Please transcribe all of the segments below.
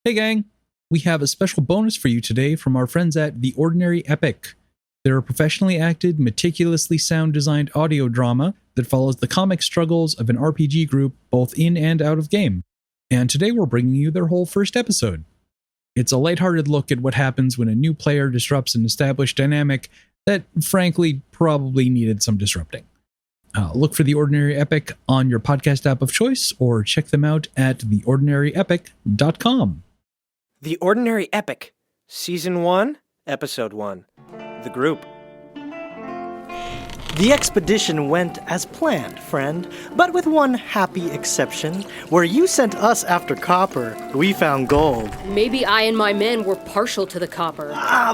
Hey gang, we have a special bonus for you today from our friends at The Ordianry Epic. They're a professionally acted, meticulously sound designed audio drama that follows the comic struggles of an RPG group both in and out of game. And today we're bringing you their whole first episode. It's a lighthearted look at what happens when a new player disrupts an established dynamic that, frankly, probably needed some disrupting. Look for The Ordianry Epic on your podcast app of choice or check them out at theordinaryepic.com. The Ordianry Epic, Season 1, Episode 1, The Group. The expedition went as planned, friend, but with one happy exception. Where you sent us after copper, we found gold. Maybe I and my men were partial to the copper.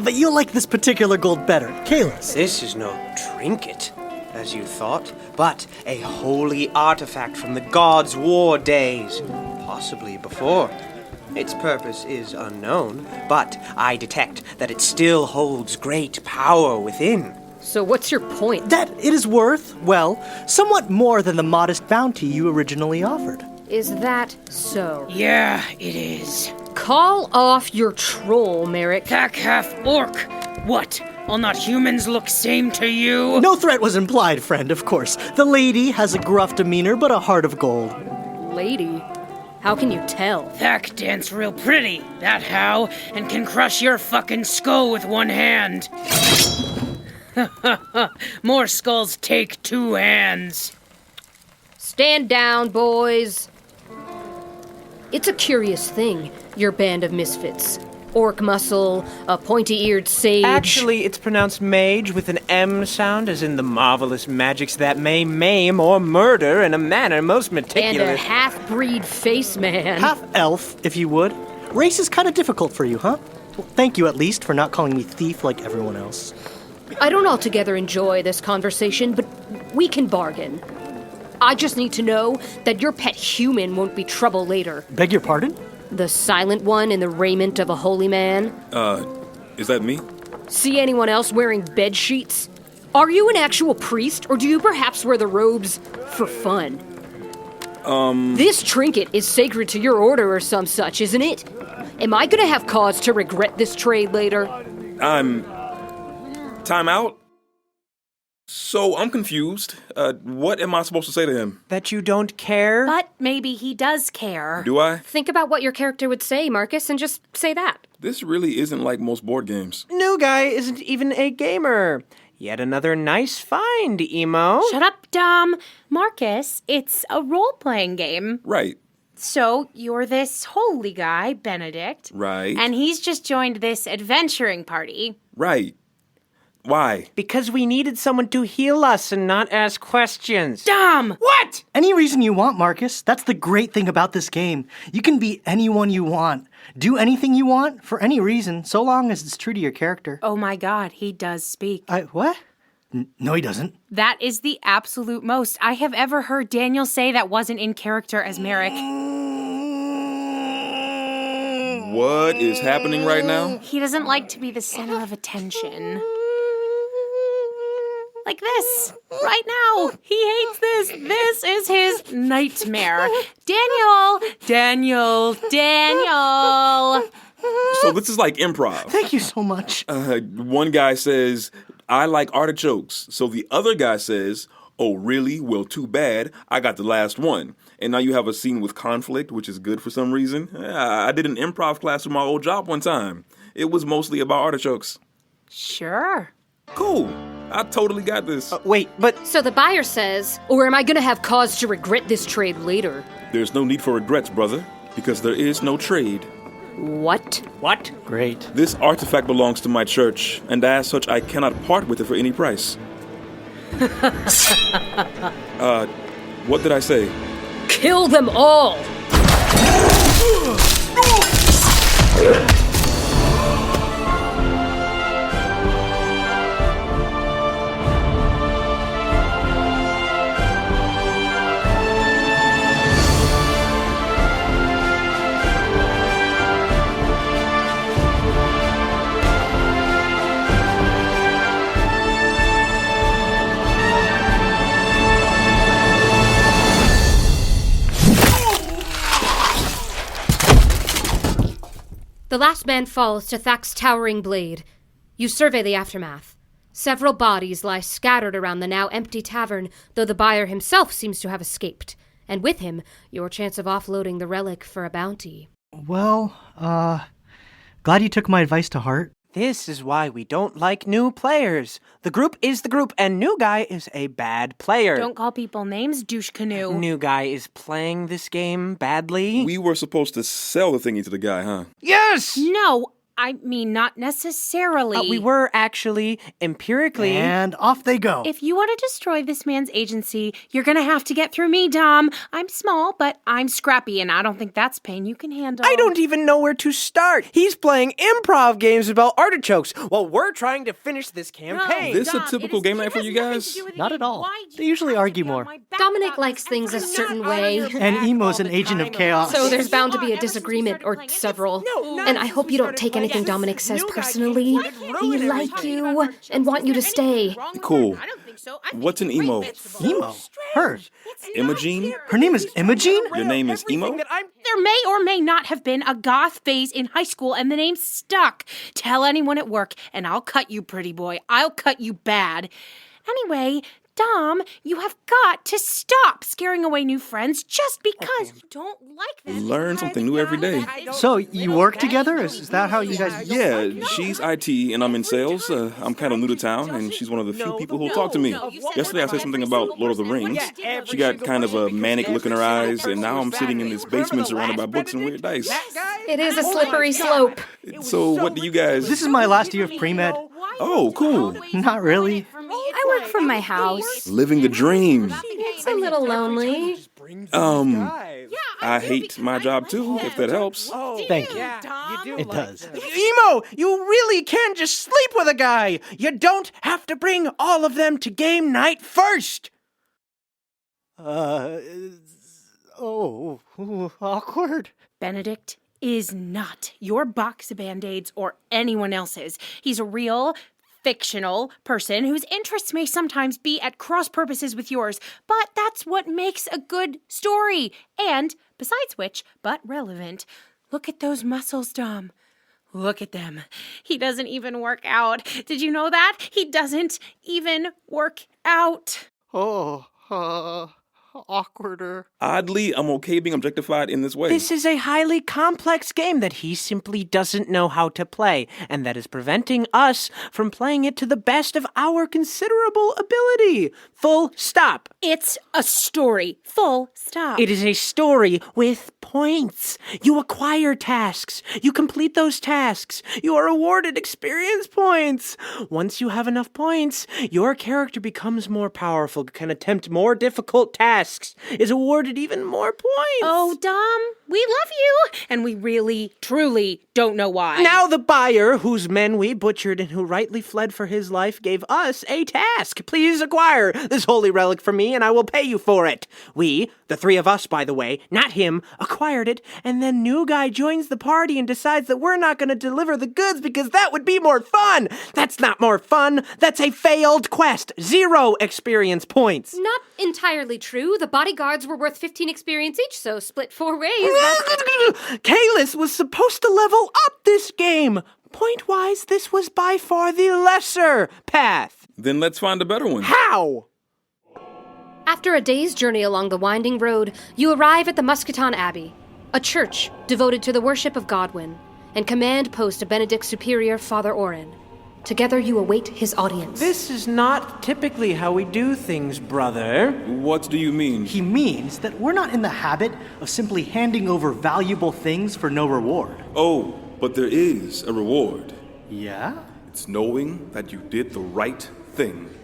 But you like this particular gold better. Kalis. This is no trinket, as you thought, but a holy artifact from the gods' war days, possibly before. Its purpose is unknown, but I detect that it still holds great power within. So what's your point? That it is worth, well, somewhat more than the modest bounty you originally offered. Is that so? Yeah, it is. Call off your troll, Merrick. Pack half orc. What? Will not humans look same to you? No threat was implied, friend, of course. The lady has a gruff demeanor, but a heart of gold. Lady? How can you tell? Thack dance real pretty, that how, and can crush your fucking skull with one hand. More skulls take 2 hands. Stand down, boys. It's a curious thing, your band of misfits. Orc muscle, a pointy-eared sage. Actually, it's pronounced mage with an M sound, as in the marvelous magics that may maim or murder in a manner most meticulous. And a half-breed face man. Half-elf, if you would. Race is kind of difficult for you, huh? Well, thank you, at least, for not calling me thief like everyone else. I don't altogether enjoy this conversation, but we can bargain. I just need to know that your pet human won't be trouble later. Beg your pardon? The silent one in the raiment of a holy man? Is that me? See anyone else wearing bed sheets? Are you an actual priest, or do you perhaps wear the robes for fun? This trinket is sacred to your order or some such, isn't it? Am I gonna have cause to regret this trade later? Time out? So, I'm confused. What am I supposed to say to him? That you don't care? But maybe he does care. Do I? Think about what your character would say, Marcus, and just say that. This really isn't like most board games. New guy isn't even a gamer. Yet another nice find, Emo. Shut up, Dom. Marcus, it's a role-playing game. Right. So you're this holy guy, Benedict. Right. And he's just joined this adventuring party. Right. Why? Because we needed someone to heal us and not ask questions. Dom! What? Any reason you want, Marcus. That's the great thing about this game. You can be anyone you want. Do anything you want, for any reason, so long as it's true to your character. Oh my god, he does speak. What? No, he doesn't. That is the absolute most I have ever heard Daniel say that wasn't in character as Merrick. What is happening right now? He doesn't like to be the center of attention. Like this, right now. He hates this. This is his nightmare. Daniel! So this is like improv. Thank you so much. One guy says, I like artichokes. So the other guy says, oh, really? Well, too bad. I got the last one. And now you have a scene with conflict, which is good for some reason. I did an improv class for my old job one time. It was mostly about artichokes. Sure. Cool. I totally got this. Wait, but... So the buyer says, or am I gonna have cause to regret this trade later? There's no need for regrets, brother, because there is no trade. What? What? Great. This artifact belongs to my church, and as such, I cannot part with it for any price. What did I say? Kill them all! The last man falls to Thak's towering blade. You survey the aftermath. Several bodies lie scattered around the now empty tavern, though the buyer himself seems to have escaped. And with him, your chance of offloading the relic for a bounty. Well, glad you took my advice to heart. This is why we don't like new players. The group is the group, and new guy is a bad player. Don't call people names, douche canoe. New guy is playing this game badly. We were supposed to sell the thingy to the guy, huh? Yes! No, I mean not necessarily. We were actually, empirically... And off they go. If you want to destroy this man's agency, you're gonna have to get through me, Dom. I'm small, but I'm scrappy, and I don't think that's pain you can handle. I don't even know where to start. He's playing improv games about artichokes while we're trying to finish this campaign. This a typical game night for you guys? Not at all. They usually argue more. Dominic likes things a certain way. And Emo's an agent of chaos. So there's bound to be a disagreement or several. And I hope you don't take anything Dominic says personally. He like you and want you to stay. Cool. What's an emo? Emo? Her. Imogene? Her name is Imogen? Your name is Emo? There may or may not have been a goth phase in high school and the name stuck. Tell anyone at work and I'll cut you, pretty boy. I'll cut you bad. Anyway, Dom, you have got to stop scaring away new friends just because you don't like them. Learn something new every day. So, you work together? Is that how you guys... Yeah, she's IT and I'm in sales. I'm kind of new to town, and she's one of the few people who'll talk to me. Yesterday I said something about Lord of the Rings. She got kind of a manic look in her eyes, and now I'm sitting in this basement surrounded by books and weird dice. It is a slippery slope. So what do you guys... This is my last year of pre-med. Oh, cool. Not really. I work from my house. Living the dream. It's a little lonely. I hate my job too, if that helps. Thank you. It does. Emo, you really can just sleep with a guy. You don't have to bring all of them to game night first. Awkward. Benedict is not your box of Band-Aids or anyone else's. He's a real, fictional person whose interests may sometimes be at cross purposes with yours, but that's what makes a good story. And, besides which, but relevant, look at those muscles, Dom. Look at them. He doesn't even work out. Did you know that? He doesn't even work out. Awkwarder. Oddly, I'm okay being objectified in this way. This is a highly complex game that he simply doesn't know how to play, and that is preventing us from playing it to the best of our considerable ability. Full stop. It's a story. Full stop. It is a story with points. You acquire tasks. You complete those tasks. You are awarded experience points. Once you have enough points, your character becomes more powerful, can attempt more difficult tasks, is awarded even more points. Oh, Dom, we love you, and we really, truly don't know why. Now the buyer, whose men we butchered and who rightly fled for his life, gave us a task. Please acquire this holy relic for me, and I will pay you for it. We, the three of us, by the way, not him, acquired it, and then new guy joins the party and decides that we're not going to deliver the goods because that would be more fun. That's not more fun. That's a failed quest. 0 experience points. Not entirely true. The bodyguards were worth 15 experience each, so split 4 ways. Kalis was supposed to level up this game. Point-wise, this was by far the lesser path. Then let's find a better one. How? After a day's journey along the winding road, you arrive at the Muscaton Abbey, a church devoted to the worship of Godwin, and command post of Benedict's superior, Father Oren. Together you await his audience. This is not typically how we do things, brother. What do you mean? He means that we're not in the habit of simply handing over valuable things for no reward. Oh, but there is a reward. Yeah? It's knowing that you did the right thing.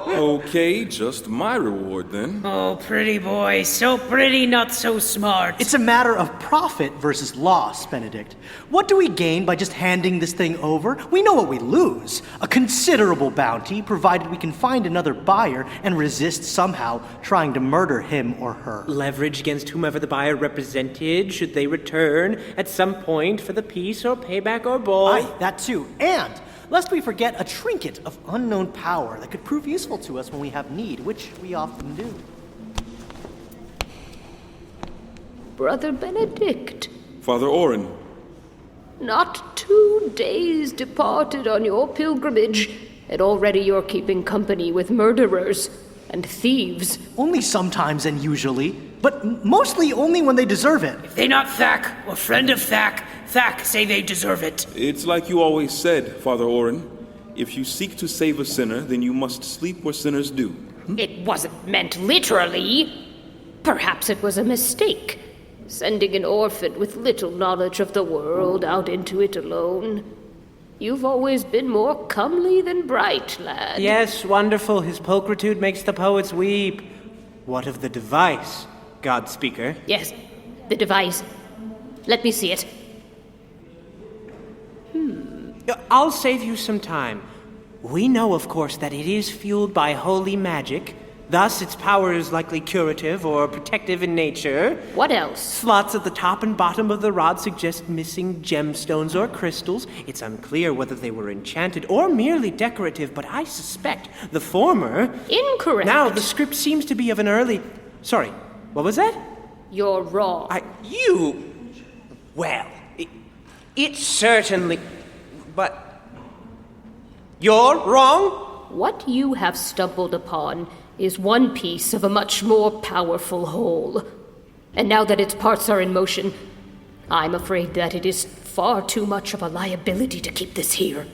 Okay, just my reward then. Oh, pretty boy, so pretty, not so smart. It's a matter of profit versus loss, Benedict. What do we gain by just handing this thing over? We know what we lose. A considerable bounty, provided we can find another buyer and resist somehow trying to murder him or her. Leverage against whomever the buyer represented, should they return at some point for the peace or payback or both. Aye, that too. And lest we forget a trinket of unknown power that could prove useful to us when we have need, which we often do. Brother Benedict. Father Orin. Not 2 days departed on your pilgrimage, and already you're keeping company with murderers and thieves. Only sometimes and usually, but mostly only when they deserve it. If they not Thack, or friend of Thack, Thack say they deserve it. It's like you always said, Father Orin. If you seek to save a sinner, then you must sleep where sinners do. It wasn't meant literally. Perhaps it was a mistake, sending an orphan with little knowledge of the world out into it alone. You've always been more comely than bright, lad. Yes, wonderful. His pulchritude makes the poets weep. What of the device, God Speaker? Yes, the device. Let me see it. I'll save you some time. We know, of course, that it is fueled by holy magic. Thus, its power is likely curative or protective in nature. What else? Slots at the top and bottom of the rod suggest missing gemstones or crystals. It's unclear whether they were enchanted or merely decorative, but I suspect the former. Incorrect. Now, the script seems to be of an early... Sorry, what was that? You're wrong. Well, it certainly... But... You're wrong? What you have stumbled upon is one piece of a much more powerful whole. And now that its parts are in motion, I'm afraid that it is far too much of a liability to keep this here,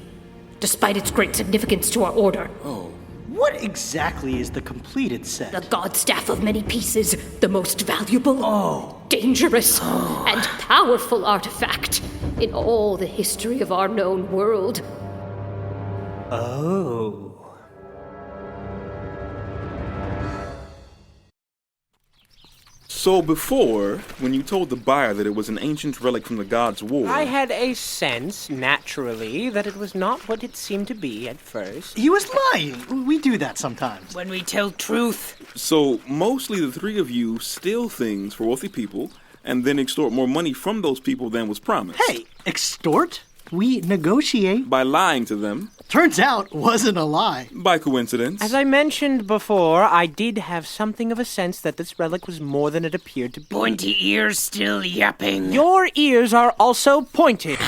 despite its great significance to our order. What exactly is the completed set? The god staff of many pieces, the most valuable, dangerous, and powerful artifact in all the history of our known world. Oh. So before, when you told the buyer that it was an ancient relic from the God's War... I had a sense, naturally, that it was not what it seemed to be at first. He was lying. We do that sometimes. When we tell truth. So mostly the three of you steal things for wealthy people and then extort more money from those people than was promised. Hey, extort? We negotiate. By lying to them. Turns out, wasn't a lie. By coincidence. As I mentioned before, I did have something of a sense that this relic was more than it appeared to be. Pointy ears still yapping. Your ears are also pointed.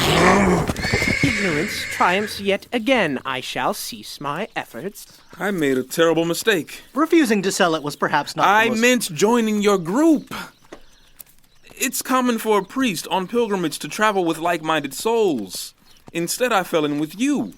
Ignorance triumphs yet again. I shall cease my efforts. I made a terrible mistake. Refusing to sell it was perhaps not I the most... meant joining your group. It's common for a priest on pilgrimage to travel with like-minded souls. Instead, I fell in with you.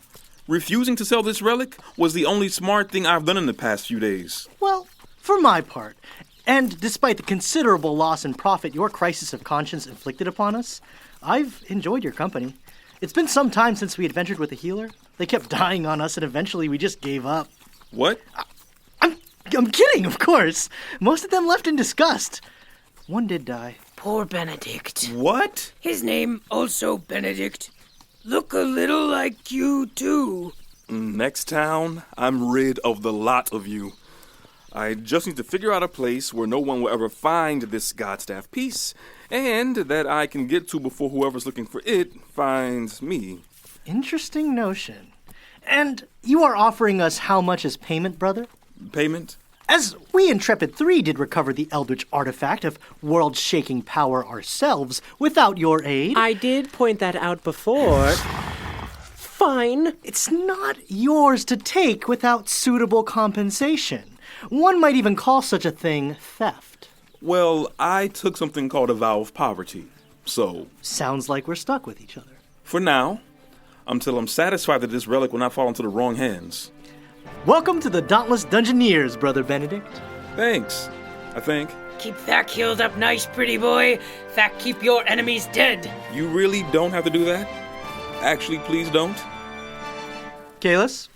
Refusing to sell this relic was the only smart thing I've done in the past few days. Well, for my part, and despite the considerable loss in profit your crisis of conscience inflicted upon us, I've enjoyed your company. It's been some time since we adventured with a healer. They kept dying on us, and eventually we just gave up. What? I'm kidding, of course. Most of them left in disgust. One did die. Poor Benedict. What? His name also Benedict. Look a little like you, too. Next town, I'm rid of the lot of you. I just need to figure out a place where no one will ever find this Godstaff piece, and that I can get to before whoever's looking for it finds me. Interesting notion. And you are offering us how much as payment, brother? Payment? As we Intrepid 3 did recover the eldritch artifact of world-shaking power ourselves without your aid. I did point that out before. Fine. It's not yours to take without suitable compensation. One might even call such a thing theft. Well, I took something called a vow of poverty, so... Sounds like we're stuck with each other. For now, until I'm satisfied that this relic will not fall into the wrong hands. Welcome to the Dauntless Dungeoneers, Brother Benedict. Thanks, I think. Keep Thack healed up nice, pretty boy. Thack, keep your enemies dead. You really don't have to do that? Actually, please don't. Kalis?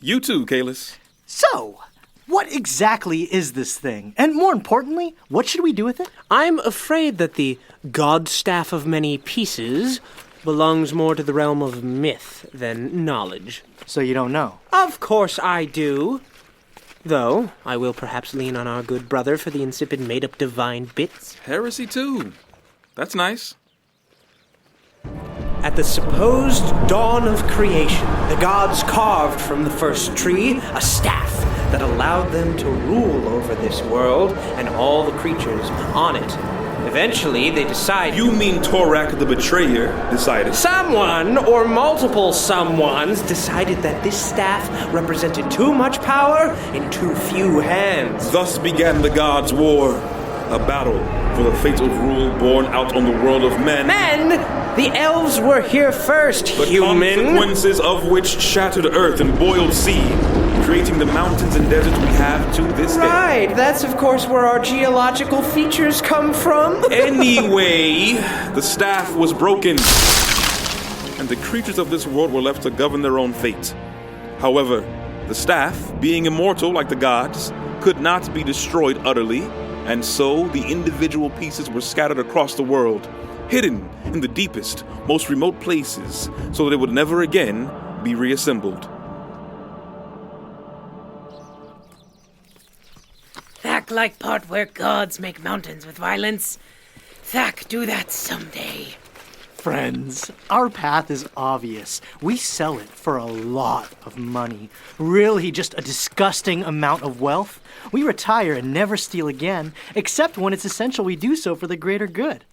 You too, Kalis. So, what exactly is this thing? And more importantly, what should we do with it? I'm afraid that the god staff of many pieces belongs more to the realm of myth than knowledge. So you don't know? Of course I do. Though, I will perhaps lean on our good brother for the insipid made-up divine bits. Heresy too. That's nice. At the supposed dawn of creation, the gods carved from the first tree a staff that allowed them to rule over this world and all the creatures on it. Eventually, they decided... You mean Torak the Betrayer decided? Someone, or multiple someones, decided that this staff represented too much power in too few hands. Thus began the gods' war, a battle for the fate of rule born out on the world of men. Men! The elves were here first, The human! consequences of which shattered earth and boiled sea, creating the mountains and deserts we have to this day. Right, that's of course where our geological features come from. Anyway, the staff was broken, and the creatures of this world were left to govern their own fate. However, the staff, being immortal like the gods, could not be destroyed utterly, and so the individual pieces were scattered across the world, hidden in the deepest, most remote places, so that it would never again be reassembled. Thack like part where gods make mountains with violence. Thack do that someday. Friends, our path is obvious. We sell it for a lot of money. Really, just a disgusting amount of wealth. We retire and never steal again, except when it's essential we do so for the greater good.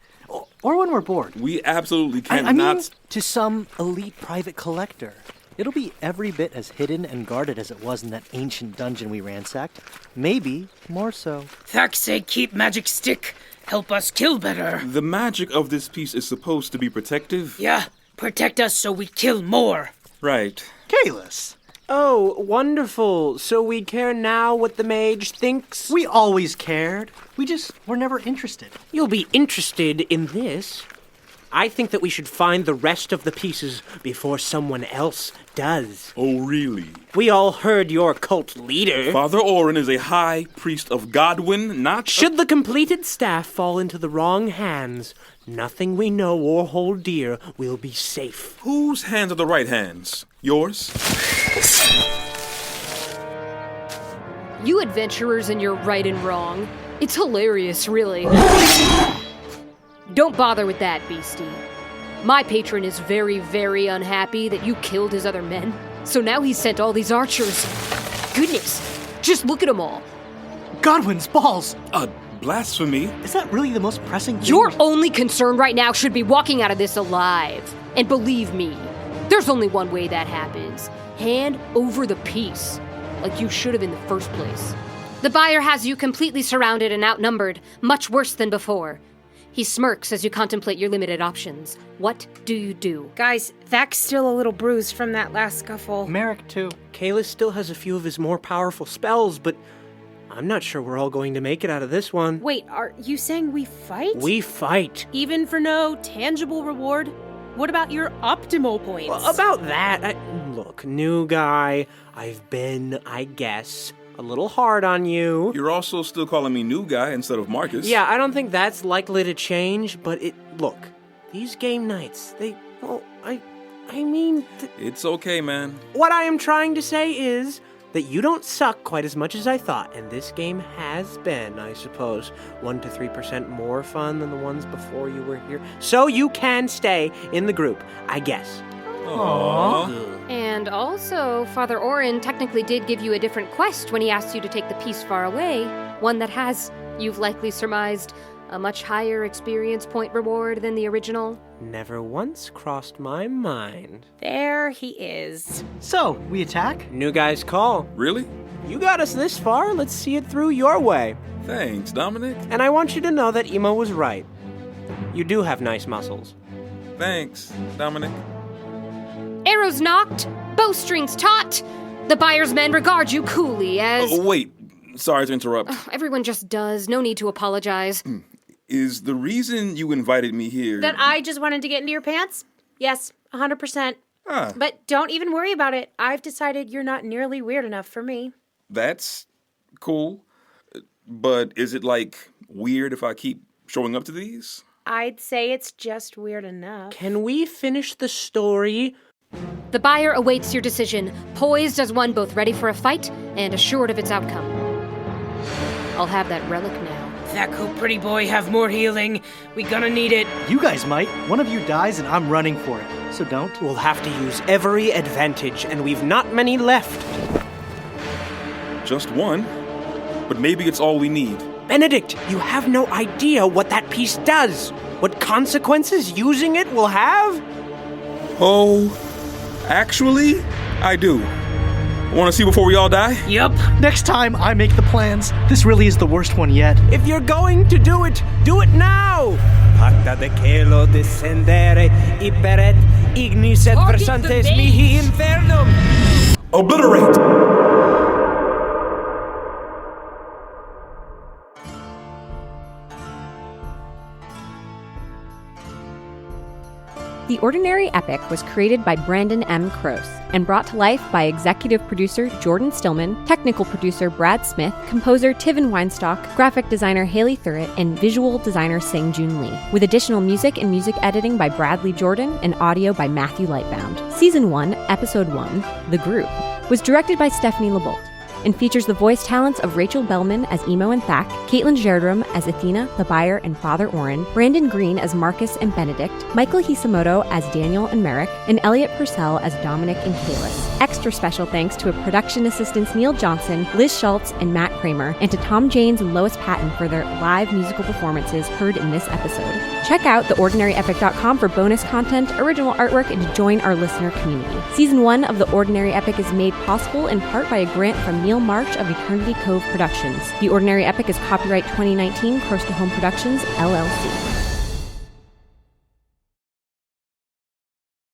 Or when we're bored. We absolutely I cannot... mean, to some elite private collector. It'll be every bit as hidden and guarded as it was in that ancient dungeon we ransacked. Maybe more so. Thack say keep magic stick. Help us kill better. The magic of this piece is supposed to be protective. Yeah, protect us so we kill more. Right. Kalis! Oh, wonderful. So we care now what the mage thinks? We always cared. We just were never interested. You'll be interested in this. I think that we should find the rest of the pieces before someone else does. Oh, really? We all heard your cult leader. Father Orin is a high priest of Godwin, not... Should the completed staff fall into the wrong hands, nothing we know or hold dear will be safe. Whose hands are the right hands? Yours? You adventurers and your right and wrong. It's hilarious, really. Don't bother with that, beastie. My patron is very, very unhappy that you killed his other men, so now he's sent all these archers. Goodness, just look at them all. Godwin's balls! Blasphemy? Is that really the most pressing thing? Your only concern right now should be walking out of this alive. And believe me, there's only one way that happens. Hand over the piece, like you should have in the first place. The buyer has you completely surrounded and outnumbered, much worse than before. He smirks as you contemplate your limited options. What do you do? Guys, Thack's still a little bruised from that last scuffle. Merrick, too. Kalis still has a few of his more powerful spells, but I'm not sure we're all going to make it out of this one. Wait, are you saying we fight? We fight. Even for no tangible reward? What about your optimal points? Well, about that, look, new guy, I've been, I guess, a little hard on you. You're also still calling me new guy instead of Marcus. Yeah, I don't think that's likely to change, but look, these game nights, I mean... It's okay, man. What I am trying to say is that you don't suck quite as much as I thought, and this game has been, I suppose, 1 to 3% more fun than the ones before you were here. So you can stay in the group, I guess. Aww. And also, Father Orin technically did give you a different quest when he asked you to take the piece far away, one that has, you've likely surmised, a much higher experience point reward than the original. Never once crossed my mind. There he is. So, we attack? New guy's call. Really? You got us this far, let's see it through your way. Thanks, Dominic. And I want you to know that Emo was right. You do have nice muscles. Thanks, Dominic. Arrows knocked, bowstrings taut. The buyer's men regard you coolly as... Oh, wait. Sorry to interrupt. Everyone just does. No need to apologize. Is the reason you invited me here... That I just wanted to get into your pants? Yes, 100%. Ah, But don't even worry about it. I've decided you're not nearly weird enough for me. that's cool. But is it, weird if I keep showing up to these? I'd say it's just weird enough. Can we finish the story? The buyer awaits your decision, poised as one both ready for a fight and assured of its outcome. I'll have that relic now. Thack hope pretty boy have more healing. We gonna need it. You guys might. One of you dies and I'm running for it. So don't. We'll have to use every advantage, and we've not many left. Just one, but maybe it's all we need. Benedict, you have no idea what that piece does. What consequences using it will have? Oh, actually, I do. Want to see before we all die? Yup. Next time I make the plans, this really is the worst one yet. If you're going to do it now! Pacta de celo descendere, iperet ignis et Target the versantes base. mihi infernum! Obliterate! The Ordinary Epic was created by Brandon M. Kroos and brought to life by executive producer Jordan Stillman, technical producer Brad Smith, composer Tivin Weinstock, graphic designer Haley Thurrett, and visual designer Sang Jun Lee, with additional music and music editing by Bradley Jordan and audio by Matthew Lightbound. Season 1, Episode 1, The Group, was directed by Stephanie Lebolt and features the voice talents of Rachel Bellman as Emo and Thak, Caitlin Gerdrum as Athena, the Buyer, and Father Orin, Brandon Green as Marcus and Benedict, Michael Hisamoto as Daniel and Merrick, and Elliot Purcell as Dominic and Kalis. Extra special thanks to production assistants Neil Johnson, Liz Schultz, and Matt Kramer, and to Tom Janes and Lois Patton for their live musical performances heard in this episode. Check out theordinaryepic.com for bonus content, original artwork, and to join our listener community. Season 1 of The Ordinary Epic is made possible in part by a grant from Neil March of Eternity Cove Productions. The Ordinary Epic is copyright 2019 Close to Home Productions, LLC.